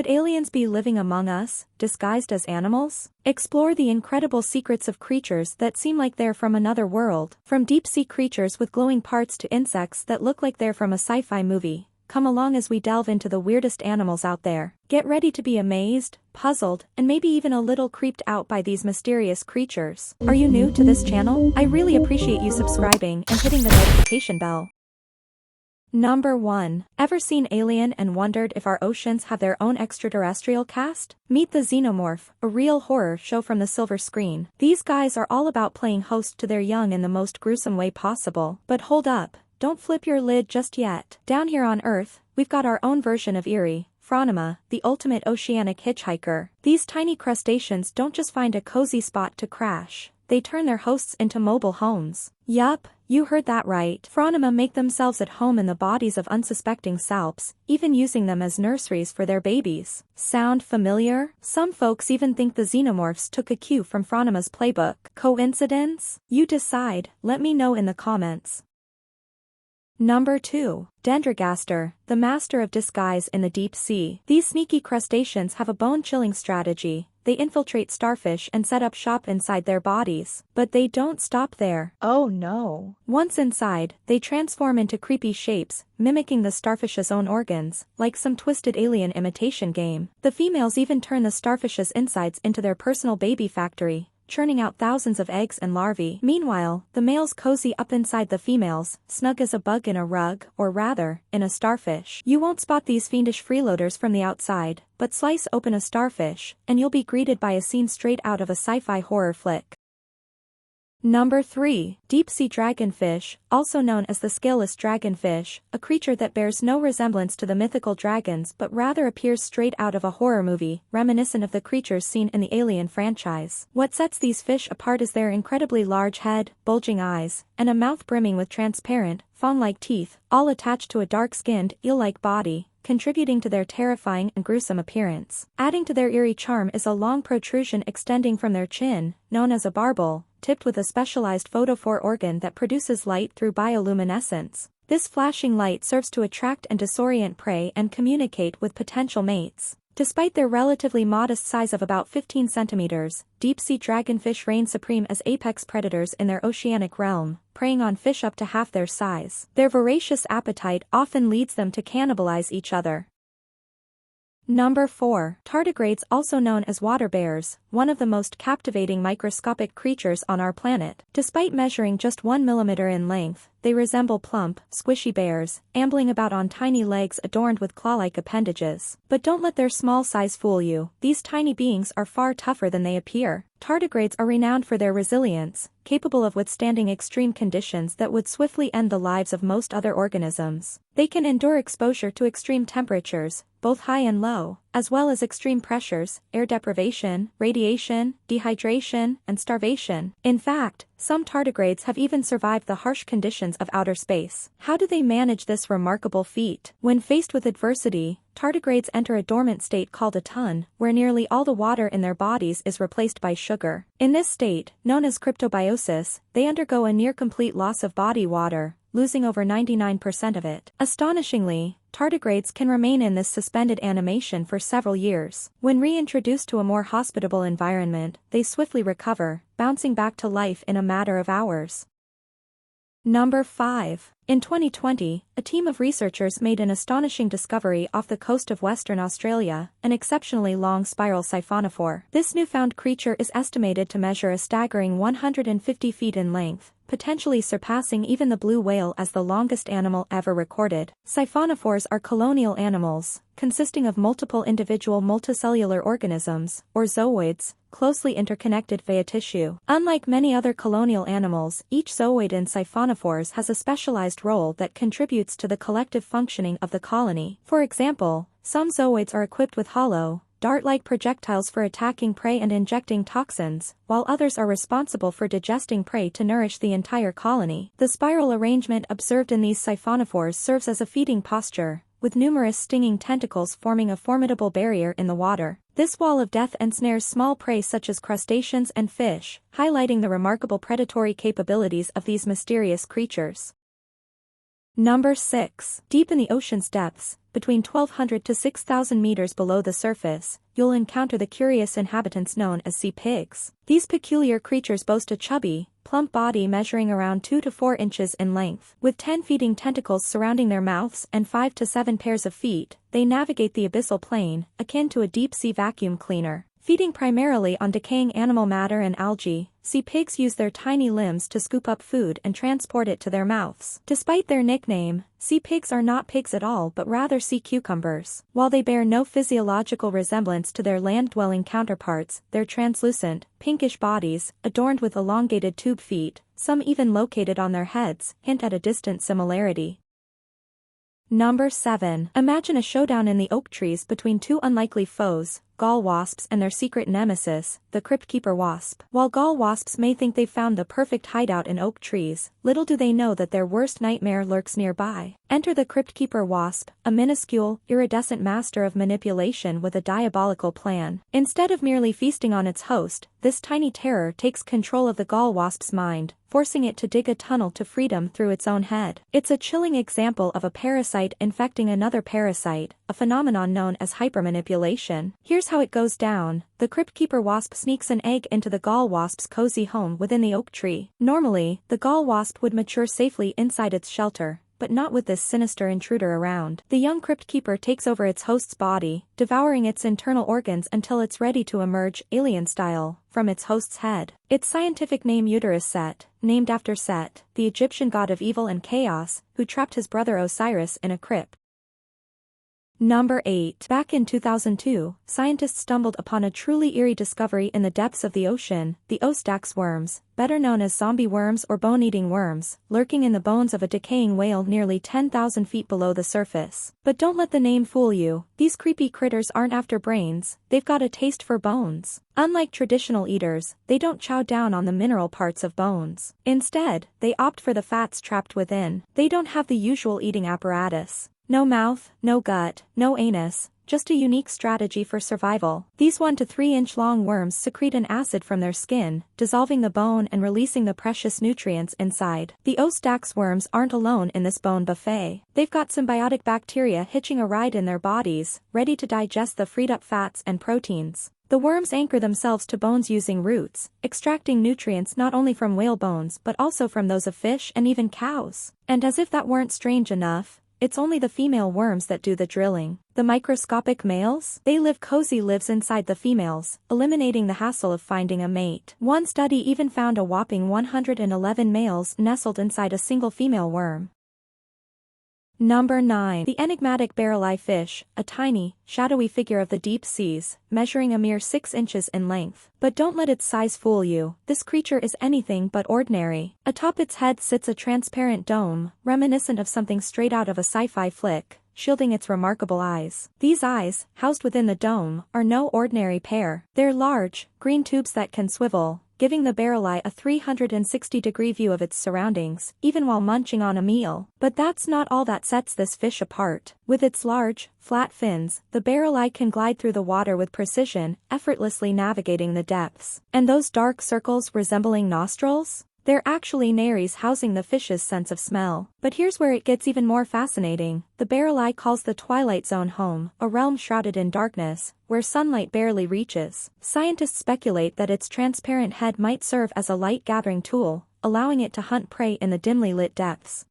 Could aliens be living among us, disguised as animals? Explore the incredible secrets of creatures that seem like they're from another world. From deep-sea creatures with glowing parts to insects that look like they're from a sci-fi movie. Come along as we delve into the weirdest animals out there. Get ready to be amazed, puzzled, and maybe even a little creeped out by these mysterious creatures. Are you new to this channel? I really appreciate you subscribing and hitting the notification bell. Number 1. Ever seen Alien and wondered if our oceans have their own extraterrestrial cast? Meet the Xenomorph, a real horror show from the silver screen. These guys are all about playing host to their young in the most gruesome way possible. But hold up. Don't flip your lid just yet. Down here on Earth, we've got our own version of Eerie, Phronima, the ultimate oceanic hitchhiker. These tiny crustaceans don't just find a cozy spot to crash, they turn their hosts into mobile homes. Yup, you heard that right. Phronima make themselves at home in the bodies of unsuspecting salps, even using them as nurseries for their babies. Sound familiar? Some folks even think the Xenomorphs took a cue from Phronima's playbook. Coincidence? You decide, let me know in the comments. Number 2. Dendraster, the master of disguise in the deep sea. These sneaky crustaceans have a bone-chilling strategy. They infiltrate starfish and set up shop inside their bodies. But they don't stop there. Oh no. Once inside, they transform into creepy shapes, mimicking the starfish's own organs, like some twisted alien imitation game. The females even turn the starfish's insides into their personal baby factory, churning out thousands of eggs and larvae. Meanwhile, the males cozy up inside the females, snug as a bug in a rug, or rather, in a starfish. You won't spot these fiendish freeloaders from the outside, but slice open a starfish, and you'll be greeted by a scene straight out of a sci-fi horror flick. Number 3. Deep-sea dragonfish, also known as the scaleless dragonfish, a creature that bears no resemblance to the mythical dragons but rather appears straight out of a horror movie, reminiscent of the creatures seen in the Alien franchise. What sets these fish apart is their incredibly large head, bulging eyes, and a mouth brimming with transparent, fawn-like teeth, all attached to a dark-skinned, eel-like body, contributing to their terrifying and gruesome appearance. Adding to their eerie charm is a long protrusion extending from their chin, known as a barbel, tipped with a specialized photophore organ that produces light through bioluminescence. This flashing light serves to attract and disorient prey and communicate with potential mates. Despite their relatively modest size of about 15 centimeters, deep-sea dragonfish reign supreme as apex predators in their oceanic realm, preying on fish up to half their size. Their voracious appetite often leads them to cannibalize each other. Number 4. Tardigrades, also known as water bears, one of the most captivating microscopic creatures on our planet. Despite measuring just 1 millimeter in length, they resemble plump, squishy bears, ambling about on tiny legs adorned with claw-like appendages. But don't let their small size fool you. These tiny beings are far tougher than they appear. Tardigrades are renowned for their resilience, capable of withstanding extreme conditions that would swiftly end the lives of most other organisms. They can endure exposure to extreme temperatures, both high and low, as well as extreme pressures, air deprivation, radiation, dehydration, and starvation. In fact, some tardigrades have even survived the harsh conditions of outer space. How do they manage this remarkable feat? When faced with adversity, tardigrades enter a dormant state called a ton, where nearly all the water in their bodies is replaced by sugar. In this state, known as cryptobiosis, they undergo a near-complete loss of body water, losing over 99% of it. Astonishingly, tardigrades can remain in this suspended animation for several years. When reintroduced to a more hospitable environment, they swiftly recover, bouncing back to life in a matter of hours. Number 5. In 2020, a team of researchers made an astonishing discovery off the coast of Western Australia, an exceptionally long Spiralsiphonophore. This newfound creature is estimated to measure a staggering 150 feet in length, potentially surpassing even the blue whale as the longest animal ever recorded. Siphonophores are colonial animals, consisting of multiple individual multicellular organisms, or zooids, closely interconnected via tissue. Unlike many other colonial animals, each zooid in siphonophores has a specialized role that contributes to the collective functioning of the colony. For example, some zooids are equipped with hollow, dart-like projectiles for attacking prey and injecting toxins, while others are responsible for digesting prey to nourish the entire colony. The spiral arrangement observed in these siphonophores serves as a feeding posture, with numerous stinging tentacles forming a formidable barrier in the water. This wall of death ensnares small prey such as crustaceans and fish, highlighting the remarkable predatory capabilities of these mysterious creatures. Number 6. Deep in the ocean's depths, between 1,200 to 6,000 meters below the surface, you'll encounter the curious inhabitants known as sea pigs. These peculiar creatures boast a chubby, plump body measuring around 2 to 4 inches in length. With 10 feeding tentacles surrounding their mouths and 5 to 7 pairs of feet, they navigate the abyssal plane, akin to a deep-sea vacuum cleaner. Feeding primarily on decaying animal matter and algae, sea pigs use their tiny limbs to scoop up food and transport it to their mouths. Despite their nickname, sea pigs are not pigs at all but rather sea cucumbers. While they bear no physiological resemblance to their land-dwelling counterparts, their translucent, pinkish bodies, adorned with elongated tube feet, some even located on their heads, hint at a distant similarity. Number 7. Imagine a showdown in the oak trees between two unlikely foes, gall wasps and their secret nemesis, the crypt-keeper wasp. While gall wasps may think they've found the perfect hideout in oak trees, little do they know that their worst nightmare lurks nearby. Enter the crypt-keeper wasp, a minuscule, iridescent master of manipulation with a diabolical plan. Instead of merely feasting on its host, this tiny terror takes control of the gall wasp's mind, forcing it to dig a tunnel to freedom through its own head. It's a chilling example of a parasite infecting another parasite, a phenomenon known as hypermanipulation. Here's how it goes down. The crypt-keeper wasp sneaks an egg into the gall wasp's cozy home within the oak tree. Normally, the gall wasp would mature safely inside its shelter, but not with this sinister intruder around. The young crypt-keeper takes over its host's body, devouring its internal organs until it's ready to emerge, alien-style, from its host's head. Its scientific name Uterus Set, named after Set, the Egyptian god of evil and chaos, who trapped his brother Osiris in a crypt. Number 8. Back in 2002, scientists stumbled upon a truly eerie discovery in the depths of the ocean, the Oax worms, better known as zombie worms or bone-eating worms, lurking in the bones of a decaying whale nearly 10,000 feet below the surface. But don't let the name fool you, these creepy critters aren't after brains, they've got a taste for bones. Unlike traditional eaters, they don't chow down on the mineral parts of bones. Instead, they opt for the fats trapped within. They don't have the usual eating apparatus. No mouth, no gut, no anus, just a unique strategy for survival. These 1 to 3 inch long worms secrete an acid from their skin, dissolving the bone and releasing the precious nutrients inside. The Oax worms aren't alone in this bone buffet. They've got symbiotic bacteria hitching a ride in their bodies, ready to digest the freed up fats and proteins. The worms anchor themselves to bones using roots, extracting nutrients not only from whale bones but also from those of fish and even cows. And as if that weren't strange enough, it's only the female worms that do the drilling. The microscopic males? They live cozy lives inside the females, eliminating the hassle of finding a mate. One study even found a whopping 111 males nestled inside a single female worm. Number 9. The enigmatic barrel-eye fish, a tiny, shadowy figure of the deep seas, measuring a mere 6 inches in length. But don't let its size fool you, this creature is anything but ordinary. Atop its head sits a transparent dome, reminiscent of something straight out of a sci-fi flick, shielding its remarkable eyes. These eyes, housed within the dome, are no ordinary pair. They're large, green tubes that can swivel, giving the barrel-eye a 360-degree view of its surroundings, even while munching on a meal. But that's not all that sets this fish apart. With its large, flat fins, the barrel-eye can glide through the water with precision, effortlessly navigating the depths. And those dark circles resembling nostrils? They're actually nares housing the fish's sense of smell. But here's where it gets even more fascinating. The barrel-eye calls the Twilight Zone home, a realm shrouded in darkness, where sunlight barely reaches. Scientists speculate that its transparent head might serve as a light-gathering tool, allowing it to hunt prey in the dimly lit depths.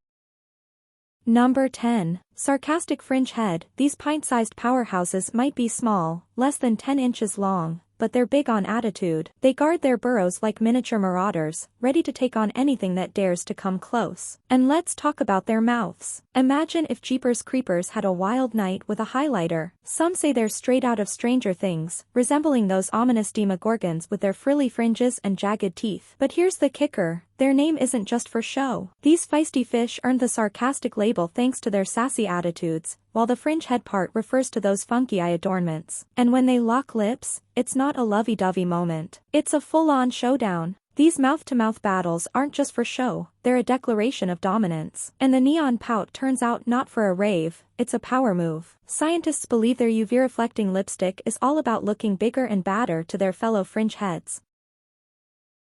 Number 10. Sarcastic fringe-head. These pint-sized powerhouses might be small, less than 10 inches long, but they're big on attitude. They guard their burrows like miniature marauders, ready to take on anything that dares to come close. And let's talk about their mouths. Imagine if Jeepers Creepers had a wild night with a highlighter. Some say they're straight out of Stranger Things, resembling those ominous demogorgons with their frilly fringes and jagged teeth. But here's the kicker. Their name isn't just for show. These feisty fish earned the sarcastic label thanks to their sassy attitudes, while the fringe-head part refers to those funky eye adornments. And when they lock lips, it's not a lovey-dovey moment. It's a full-on showdown. These mouth-to-mouth battles aren't just for show, they're a declaration of dominance. And the neon pout turns out not for a rave, it's a power move. Scientists believe their UV-reflecting lipstick is all about looking bigger and badder to their fellow fringe-heads.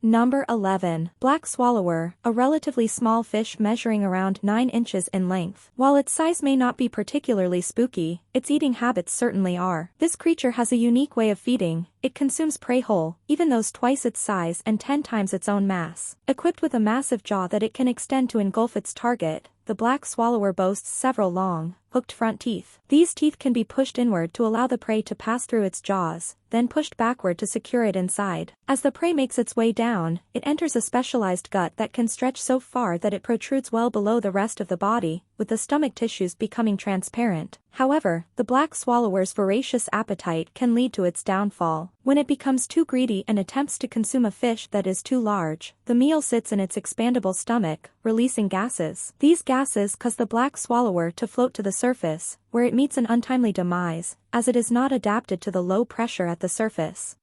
Number 11. Black swallower, a relatively small fish measuring around 9 inches in length. While its size may not be particularly spooky, its eating habits certainly are. This creature has a unique way of feeding. It consumes prey whole, even those twice its size and 10 times its own mass. Equipped with a massive jaw that it can extend to engulf its target, the black swallower boasts several long, hooked front teeth. These teeth can be pushed inward to allow the prey to pass through its jaws, then pushed backward to secure it inside. As the prey makes its way down, it enters a specialized gut that can stretch so far that it protrudes well below the rest of the body, with the stomach tissues becoming transparent. However, the black swallower's voracious appetite can lead to its downfall. When it becomes too greedy and attempts to consume a fish that is too large, the meal sits in its expandable stomach, releasing gases. These gases cause the black swallower to float to the surface, where it meets an untimely demise, as it is not adapted to the low pressure at the surface.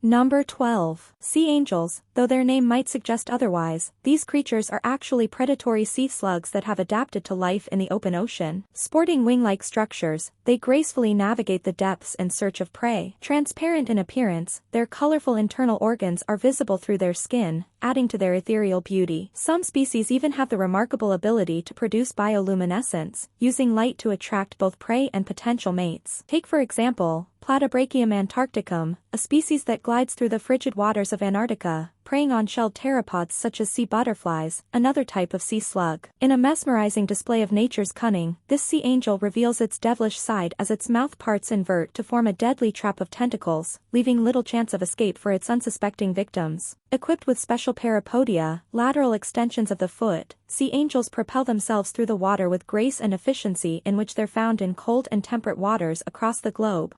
Number 12. Sea angels. Though their name might suggest otherwise, these creatures are actually predatory sea slugs that have adapted to life in the open ocean. Sporting wing-like structures, they gracefully navigate the depths in search of prey. Transparent in appearance, their colorful internal organs are visible through their skin, adding to their ethereal beauty. Some species even have the remarkable ability to produce bioluminescence, using light to attract both prey and potential mates. Take for example, Platybrachium antarcticum, a species that glides through the frigid waters of Antarctica, preying on shelled pteropods such as sea butterflies, another type of sea slug. In a mesmerizing display of nature's cunning, this sea angel reveals its devilish side as its mouth parts invert to form a deadly trap of tentacles, leaving little chance of escape for its unsuspecting victims. Equipped with special parapodia, lateral extensions of the foot, sea angels propel themselves through the water with grace and efficiency in which they're found in cold and temperate waters across the globe.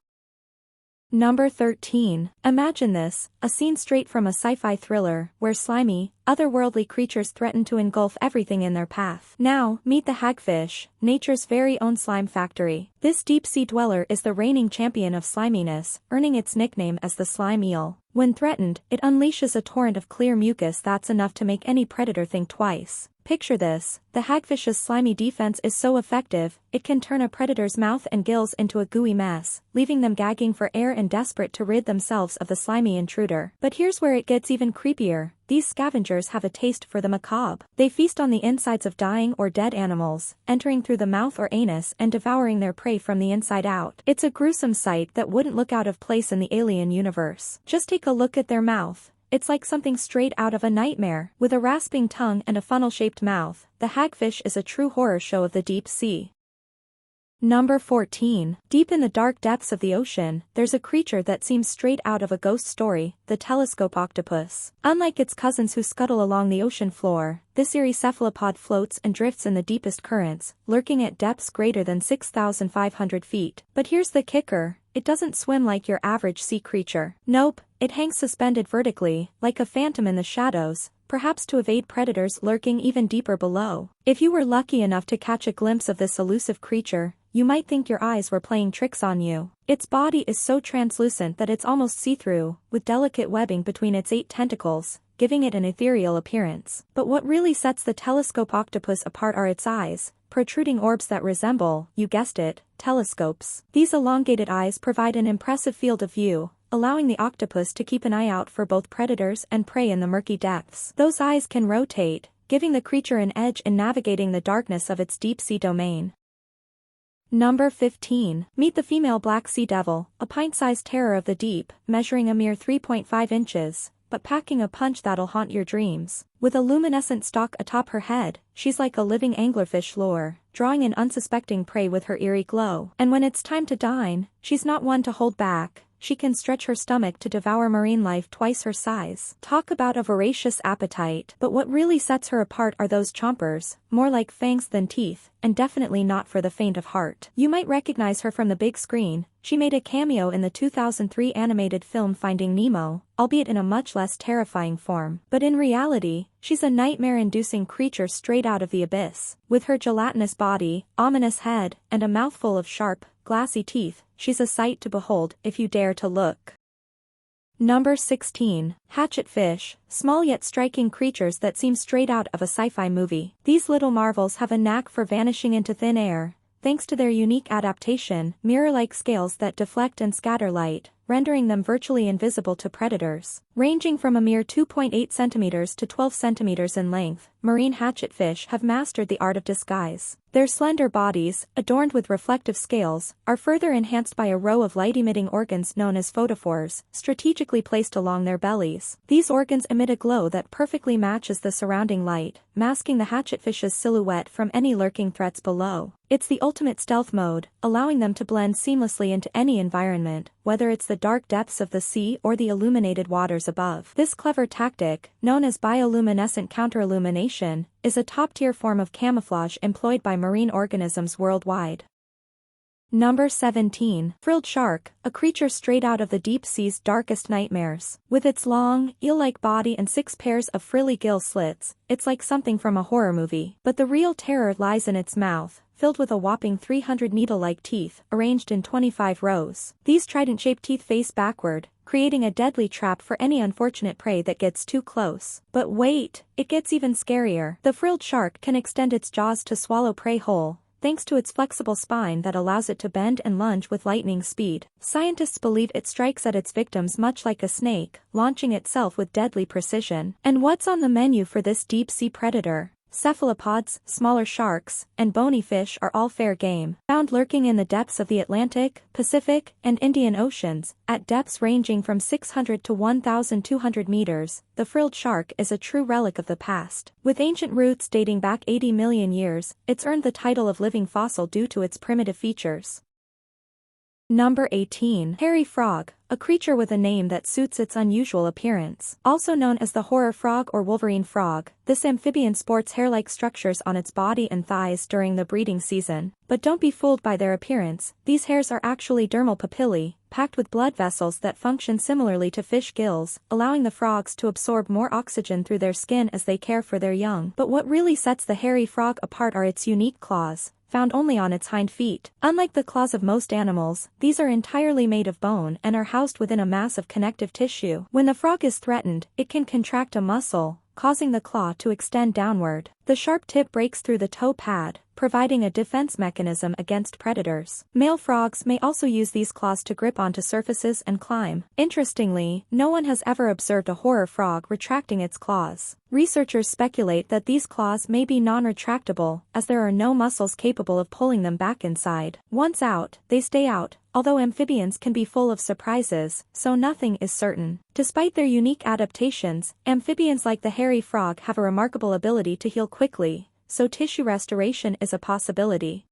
Number 13. Imagine this, a scene straight from a sci-fi thriller, where slimy, otherworldly creatures threaten to engulf everything in their path. Now, meet the hagfish, nature's very own slime factory. This deep-sea dweller is the reigning champion of sliminess, earning its nickname as the slime eel. When threatened, it unleashes a torrent of clear mucus that's enough to make any predator think twice. Picture this, the hagfish's slimy defense is so effective, it can turn a predator's mouth and gills into a gooey mess, leaving them gagging for air and desperate to rid themselves of the slimy intruder. But here's where it gets even creepier. These scavengers have a taste for the macabre. They feast on the insides of dying or dead animals, entering through the mouth or anus and devouring their prey from the inside out. It's a gruesome sight that wouldn't look out of place in the alien universe. Just take a look at their mouth. It's like something straight out of a nightmare. With a rasping tongue and a funnel-shaped mouth, the hagfish is a true horror show of the deep sea. Number 14. Deep in the dark depths of the ocean, there's a creature that seems straight out of a ghost story, the telescope octopus. Unlike its cousins who scuttle along the ocean floor, this eerie cephalopod floats and drifts in the deepest currents, lurking at depths greater than 6,500 feet. But here's the kicker. It doesn't swim like your average sea creature. Nope, it hangs suspended vertically, like a phantom in the shadows, perhaps to evade predators lurking even deeper below. If you were lucky enough to catch a glimpse of this elusive creature, you might think your eyes were playing tricks on you. Its body is so translucent that it's almost see-through, with delicate webbing between its 8 tentacles, giving it an ethereal appearance. But what really sets the telescope octopus apart are its eyes, protruding orbs that resemble, you guessed it, telescopes. These elongated eyes provide an impressive field of view, allowing the octopus to keep an eye out for both predators and prey in the murky depths. Those eyes can rotate, giving the creature an edge in navigating the darkness of its deep-sea domain. Number 15. Meet the female black sea devil, a pint-sized terror of the deep, measuring a mere 3.5 inches, but packing a punch that'll haunt your dreams. With a luminescent stalk atop her head, she's like a living anglerfish lure, drawing in unsuspecting prey with her eerie glow. And when it's time to dine, she's not one to hold back. She can stretch her stomach to devour marine life twice her size. Talk about a voracious appetite. But what really sets her apart are those chompers, more like fangs than teeth, and definitely not for the faint of heart. You might recognize her from the big screen. She made a cameo in the 2003 animated film Finding Nemo, albeit in a much less terrifying form. But in reality, she's a nightmare-inducing creature straight out of the abyss. With her gelatinous body, ominous head, and a mouthful of sharp, glassy teeth, she's a sight to behold if you dare to look. Number 16. Hatchet fish, small yet striking creatures that seem straight out of a sci-fi movie. These little marvels have a knack for vanishing into thin air, thanks to their unique adaptation, mirror-like scales that deflect and scatter light, rendering them virtually invisible to predators. Ranging from a mere 2.8 centimeters to 12 centimeters in length, marine hatchet fish have mastered the art of disguise. Their slender bodies, adorned with reflective scales, are further enhanced by a row of light-emitting organs known as photophores, strategically placed along their bellies. These organs emit a glow that perfectly matches the surrounding light, masking the hatchetfish's silhouette from any lurking threats below. It's the ultimate stealth mode, allowing them to blend seamlessly into any environment, whether it's the dark depths of the sea or the illuminated waters above. This clever tactic, known as bioluminescent counterillumination, is a top-tier form of camouflage employed by marine organisms worldwide. Number 17. Frilled shark, a creature straight out of the deep sea's darkest nightmares. With its long, eel-like body and 6 pairs of frilly gill slits, it's like something from a horror movie. But the real terror lies in its mouth, filled with a whopping 300 needle-like teeth, arranged in 25 rows. These trident-shaped teeth face backward, creating a deadly trap for any unfortunate prey that gets too close. But wait, it gets even scarier. The frilled shark can extend its jaws to swallow prey whole, thanks to its flexible spine that allows it to bend and lunge with lightning speed. Scientists believe it strikes at its victims much like a snake, launching itself with deadly precision. And what's on the menu for this deep-sea predator? Cephalopods, smaller sharks, and bony fish are all fair game. Found lurking in the depths of the Atlantic, Pacific, and Indian Oceans, at depths ranging from 600 to 1,200 meters, the frilled shark is a true relic of the past. With ancient roots dating back 80 million years, it's earned the title of living fossil due to its primitive features. Number 18. Hairy frog, a creature with a name that suits its unusual appearance. Also known as the horror frog or Wolverine frog, this amphibian sports hair-like structures on its body and thighs during the breeding season. But don't be fooled by their appearance, these hairs are actually dermal papillae, packed with blood vessels that function similarly to fish gills, allowing the frogs to absorb more oxygen through their skin as they care for their young. But what really sets the hairy frog apart are its unique claws, found only on its hind feet. Unlike the claws of most animals, these are entirely made of bone and are housed within a mass of connective tissue. When the frog is threatened, it can contract a muscle, causing the claw to extend downward. The sharp tip breaks through the toe pad, providing a defense mechanism against predators. Male frogs may also use these claws to grip onto surfaces and climb. Interestingly, no one has ever observed a horror frog retracting its claws. Researchers speculate that these claws may be non-retractable, as there are no muscles capable of pulling them back inside. Once out, they stay out, although amphibians can be full of surprises, so nothing is certain. Despite their unique adaptations, amphibians like the hairy frog have a remarkable ability to heal quickly, so tissue restoration is a possibility.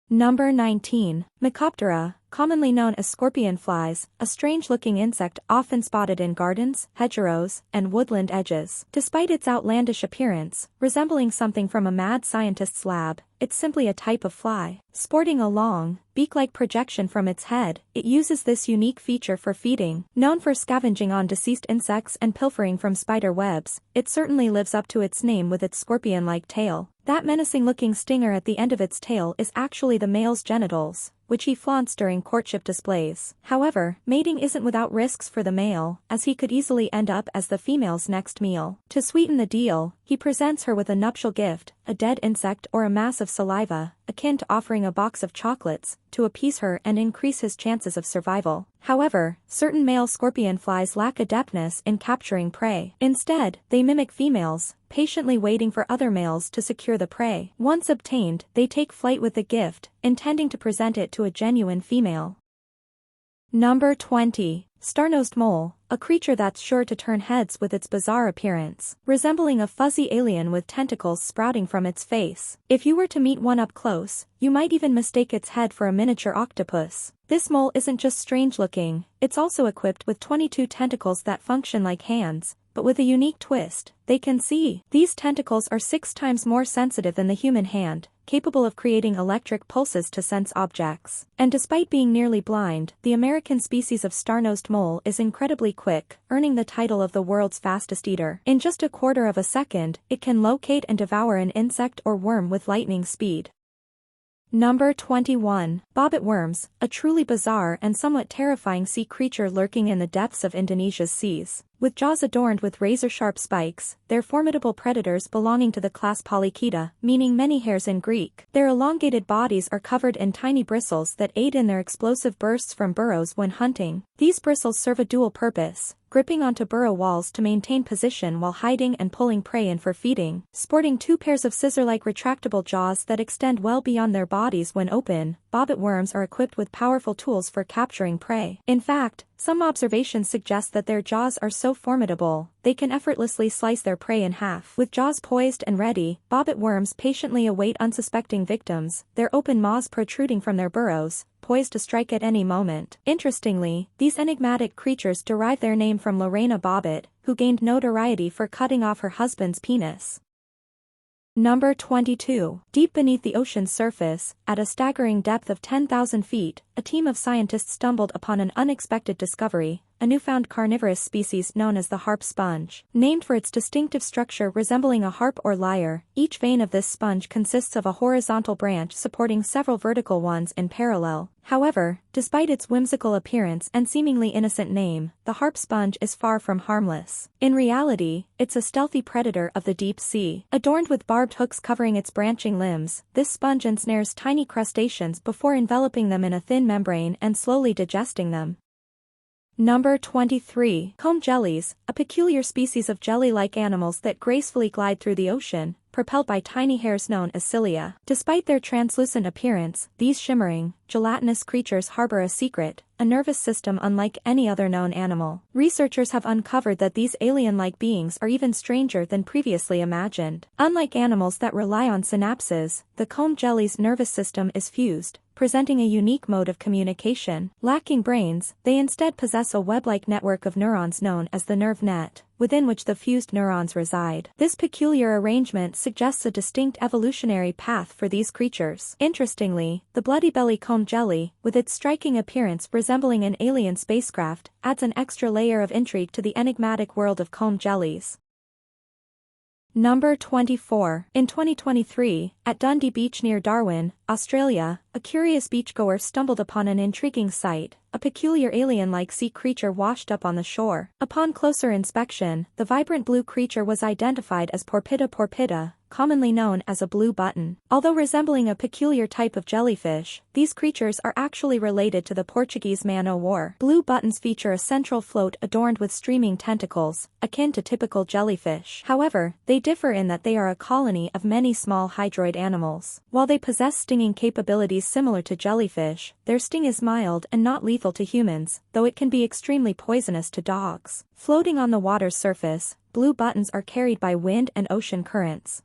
Number 19. Mycoptera, commonly known as scorpion flies, a strange-looking insect often spotted in gardens, hedgerows, and woodland edges. Despite its outlandish appearance, resembling something from a mad scientist's lab, it's simply a type of fly. Sporting a long, beak-like projection from its head, it uses this unique feature for feeding. Known for scavenging on deceased insects and pilfering from spider webs, it certainly lives up to its name with its scorpion-like tail. That menacing-looking stinger at the end of its tail is actually the male's genitals, which he flaunts during courtship displays. However, mating isn't without risks for the male, as he could easily end up as the female's next meal. To sweeten the deal, he presents her with a nuptial gift, a dead insect or a mass of saliva, akin to offering a box of chocolates, to appease her and increase his chances of survival. However, certain male scorpion flies lack adeptness in capturing prey. Instead, they mimic females, patiently waiting for other males to secure the prey. Once obtained, they take flight with the gift, intending to present it to a genuine female. Number 20. Star-nosed mole, a creature that's sure to turn heads with its bizarre appearance, resembling a fuzzy alien with tentacles sprouting from its face. If you were to meet one up close, you might even mistake its head for a miniature octopus. This mole isn't just strange-looking, it's also equipped with 22 tentacles that function like hands, but with a unique twist. They can see. These tentacles are 6 times more sensitive than the human hand, capable of creating electric pulses to sense objects. And despite being nearly blind, the American species of star-nosed mole is incredibly quick, earning the title of the world's fastest eater. In just a quarter of a second, it can locate and devour an insect or worm with lightning speed. Number 21. Bobbit worms, a truly bizarre and somewhat terrifying sea creature lurking in the depths of Indonesia's seas. With jaws adorned with razor-sharp spikes, they're formidable predators belonging to the class Polychaeta, meaning many hairs in Greek. Their elongated bodies are covered in tiny bristles that aid in their explosive bursts from burrows when hunting. These bristles serve a dual purpose, gripping onto burrow walls to maintain position while hiding and pulling prey in for feeding. Sporting two pairs of scissor-like retractable jaws that extend well beyond their bodies when open, bobbit worms are equipped with powerful tools for capturing prey. In fact, some observations suggest that their jaws are so formidable, they can effortlessly slice their prey in half. With jaws poised and ready, bobbit worms patiently await unsuspecting victims, their open maws protruding from their burrows, poised to strike at any moment. Interestingly, these enigmatic creatures derive their name from Lorena Bobbit, who gained notoriety for cutting off her husband's penis. Number 22. Deep beneath the ocean's surface, at a staggering depth of 10,000 feet, a team of scientists stumbled upon an unexpected discovery, a newfound carnivorous species known as the harp sponge. Named for its distinctive structure resembling a harp or lyre, each vein of this sponge consists of a horizontal branch supporting several vertical ones in parallel. However, despite its whimsical appearance and seemingly innocent name, the harp sponge is far from harmless. In reality, it's a stealthy predator of the deep sea. Adorned with barbed hooks covering its branching limbs, this sponge ensnares tiny crustaceans before enveloping them in a thin membrane and slowly digesting them. Number 23. Comb jellies, a peculiar species of jelly-like animals that gracefully glide through the ocean, propelled by tiny hairs known as cilia. Despite their translucent appearance, these shimmering, gelatinous creatures harbor a secret, a nervous system unlike any other known animal. Researchers have uncovered that these alien-like beings are even stranger than previously imagined. Unlike animals that rely on synapses, the comb jelly's nervous system is fused, presenting a unique mode of communication. Lacking brains, they instead possess a web-like network of neurons known as the nerve net, within which the fused neurons reside. This peculiar arrangement suggests a distinct evolutionary path for these creatures. Interestingly, the bloody belly comb jelly, with its striking appearance resembling an alien spacecraft, adds an extra layer of intrigue to the enigmatic world of comb jellies. Number 24. In 2023, at Dundee Beach near Darwin, Australia, a curious beachgoer stumbled upon an intriguing sight. A peculiar alien-like sea creature washed up on the shore. Upon closer inspection, the vibrant blue creature was identified as Porpita porpita, commonly known as a blue button. Although resembling a peculiar type of jellyfish, these creatures are actually related to the Portuguese man-o'-war. Blue buttons feature a central float adorned with streaming tentacles, akin to typical jellyfish. However, they differ in that they are a colony of many small hydroid animals. While they possess stinging capabilities similar to jellyfish, their sting is mild and not lethal to humans, though it can be extremely poisonous to dogs. Floating on the water's surface, blue buttons are carried by wind and ocean currents.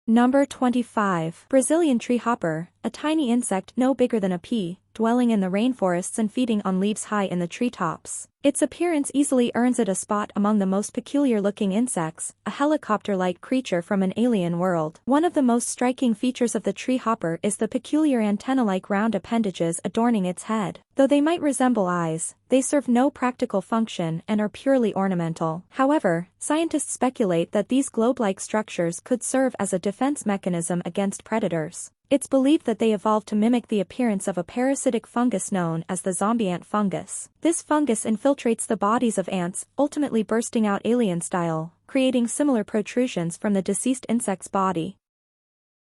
Number 25. Brazilian tree hopper, a tiny insect no bigger than a pea, dwelling in the rainforests and feeding on leaves high in the treetops. Its appearance easily earns it a spot among the most peculiar-looking insects, a helicopter-like creature from an alien world. One of the most striking features of the tree hopper is the peculiar antenna-like round appendages adorning its head. Though they might resemble eyes, they serve no practical function and are purely ornamental. However, scientists speculate that these globe-like structures could serve as a defense mechanism against predators. It's believed that they evolved to mimic the appearance of a parasitic fungus known as the zombie ant fungus. This fungus infiltrates the bodies of ants, ultimately bursting out alien-style, creating similar protrusions from the deceased insect's body.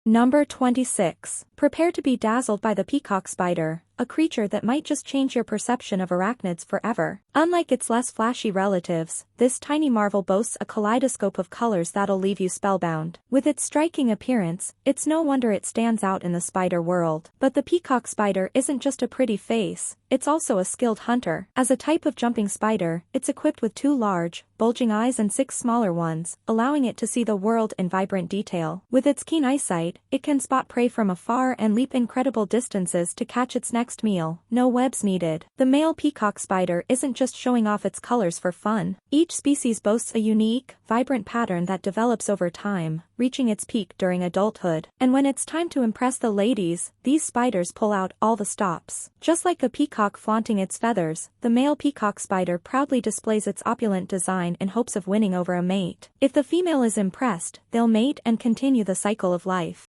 Number 26. Prepare to be dazzled by the peacock spider, a creature that might just change your perception of arachnids forever. Unlike its less flashy relatives, this tiny marvel boasts a kaleidoscope of colors that'll leave you spellbound. With its striking appearance, it's no wonder it stands out in the spider world. But the peacock spider isn't just a pretty face, it's also a skilled hunter. As a type of jumping spider, it's equipped with 2 large, bulging eyes and 6 smaller ones, allowing it to see the world in vibrant detail. With its keen eyesight, it can spot prey from afar and leap incredible distances to catch its next meal. No webs needed. The male peacock spider isn't just showing off its colors for fun. Each species boasts a unique, vibrant pattern that develops over time, reaching its peak during adulthood. And when it's time to impress the ladies, these spiders pull out all the stops. Just like a peacock flaunting its feathers, the male peacock spider proudly displays its opulent design in hopes of winning over a mate. If the female is impressed, they'll mate and continue the cycle of life.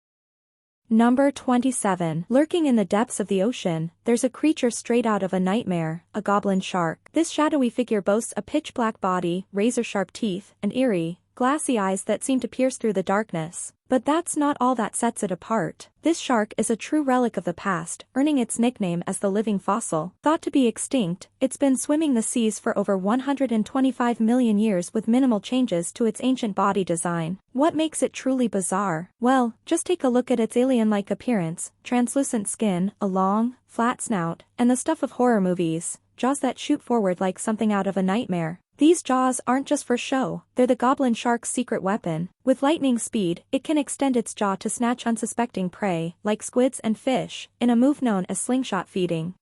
Number 27. Lurking in the depths of the ocean, there's a creature straight out of a nightmare, a goblin shark. This shadowy figure boasts a pitch-black body, razor-sharp teeth, and eerie, glassy eyes that seem to pierce through the darkness. But that's not all that sets it apart. This shark is a true relic of the past, earning its nickname as the living fossil. Thought to be extinct, it's been swimming the seas for over 125 million years with minimal changes to its ancient body design. What makes it truly bizarre? Well, just take a look at its alien-like appearance, translucent skin, a long, flat snout, and the stuff of horror movies, jaws that shoot forward like something out of a nightmare. These jaws aren't just for show, they're the goblin shark's secret weapon. With lightning speed, it can extend its jaw to snatch unsuspecting prey, like squids and fish, in a move known as slingshot feeding.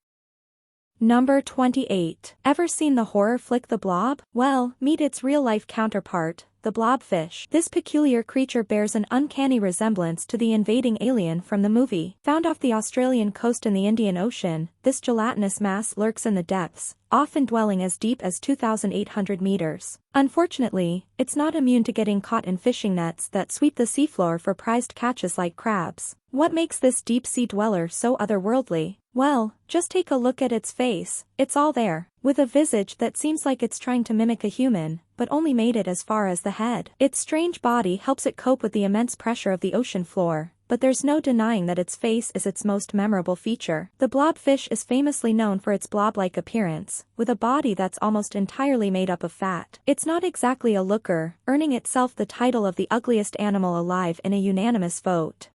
Number 28. Ever seen the horror flick The Blob? Well, meet its real-life counterpart, the Blobfish. This peculiar creature bears an uncanny resemblance to the invading alien from the movie. Found off the Australian coast in the Indian Ocean, this gelatinous mass lurks in the depths, often dwelling as deep as 2,800 meters. Unfortunately, it's not immune to getting caught in fishing nets that sweep the seafloor for prized catches like crabs. What makes this deep-sea dweller so otherworldly? Well, just take a look at its face, it's all there. With a visage that seems like it's trying to mimic a human, but only made it as far as the head. Its strange body helps it cope with the immense pressure of the ocean floor, but there's no denying that its face is its most memorable feature. The blobfish is famously known for its blob-like appearance, with a body that's almost entirely made up of fat. It's not exactly a looker, earning itself the title of the ugliest animal alive in a unanimous vote.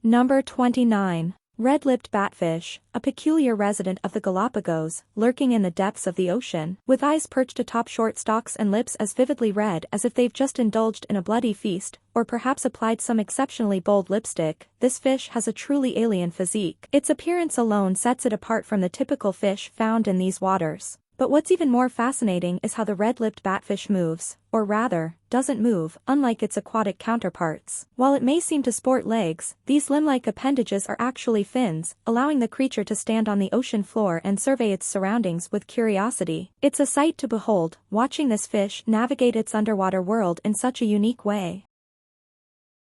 Number 29. Redlipped Batfish, a peculiar resident of the Galapagos, lurking in the depths of the ocean. With eyes perched atop short stalks and lips as vividly red as if they've just indulged in a bloody feast, or perhaps applied some exceptionally bold lipstick, this fish has a truly alien physique. Its appearance alone sets it apart from the typical fish found in these waters. But what's even more fascinating is how the red-lipped batfish moves, or rather, doesn't move, unlike its aquatic counterparts. While it may seem to sport legs, these limb-like appendages are actually fins, allowing the creature to stand on the ocean floor and survey its surroundings with curiosity. It's a sight to behold, watching this fish navigate its underwater world in such a unique way.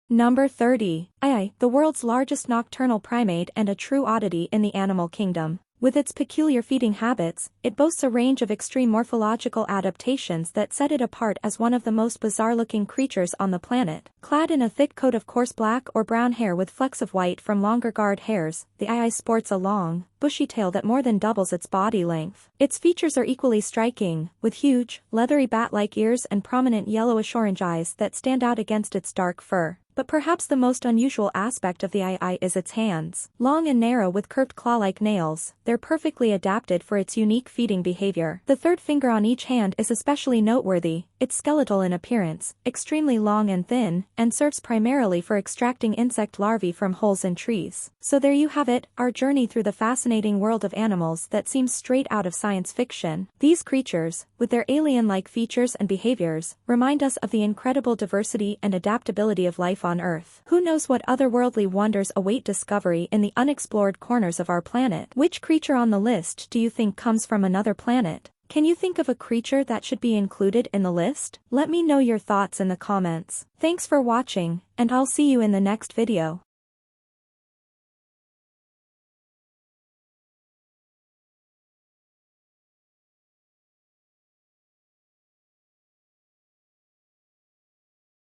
Number 30. The world's largest nocturnal primate and a true oddity in the animal kingdom. With its peculiar feeding habits, it boasts a range of extreme morphological adaptations that set it apart as one of the most bizarre-looking creatures on the planet. Clad in a thick coat of coarse black or brown hair with flecks of white from longer guard hairs, the sports a long, bushy tail that more than doubles its body length. Its features are equally striking, with huge, leathery bat-like ears and prominent yellowish-orange eyes that stand out against its dark fur. But perhaps the most unusual aspect of the is its hands. Long and narrow with curved claw-like nails, they're perfectly adapted for its unique feeding behavior. The third finger on each hand is especially noteworthy. It's skeletal in appearance, extremely long and thin, and serves primarily for extracting insect larvae from holes in trees. So there you have it, our journey through the fascinating world of animals that seems straight out of science fiction. These creatures, with their alien-like features and behaviors, remind us of the incredible diversity and adaptability of life on Earth. Who knows what otherworldly wonders await discovery in the unexplored corners of our planet? Which creature on the list do you think comes from another planet? Can you think of a creature that should be included in the list? Let me know your thoughts in the comments. Thanks for watching, and I'll see you in the next video.